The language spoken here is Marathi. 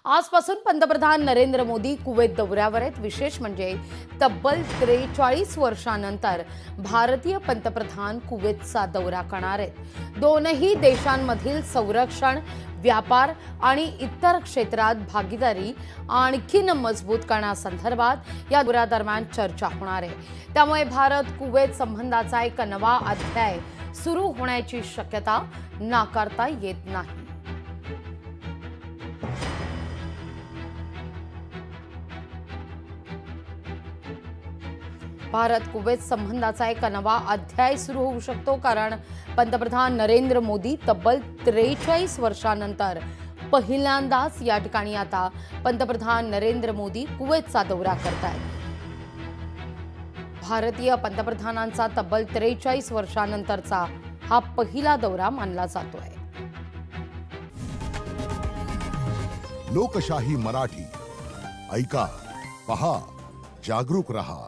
आजपासून पंतप्रधान नरेंद्र मोदी कुवेत दौऱ्यावर आहेत। विशेष म्हणजे तब्बल 43 वर्षांनंतर भारतीय पंतप्रधान कुवेतचा दौरा करणार आहेत। दोनही देशांमधील संरक्षण, व्यापार आणि इतर क्षेत्रात भागीदारी आणखीन मजबूत करण्यासंदर्भात या दौऱ्यादरम्यान चर्चा होणार आहे। त्यामुळे भारत कुवेत संबंधाचा एक नवा अध्याय सुरू होण्याची शक्यता नाकारता येत नाही। भारत कुवेत संबंधाचा एक नवा अध्याय सुरू होऊ शकतो, कारण पंतप्रधान नरेंद्र मोदी तब्बल 43 वर्षांनंतर पहिल्यांदाच या ठिकाणी आता पंतप्रधान नरेंद्र मोदी कुवेतचा दौरा करतायत। भारतीय पंतप्रधानांचा तब्बल 43 वर्षांनंतरचा हा पहिला दौरा मानला जातोय। लोकशाही मराठी ऐका, पहा, जागरूक रहा।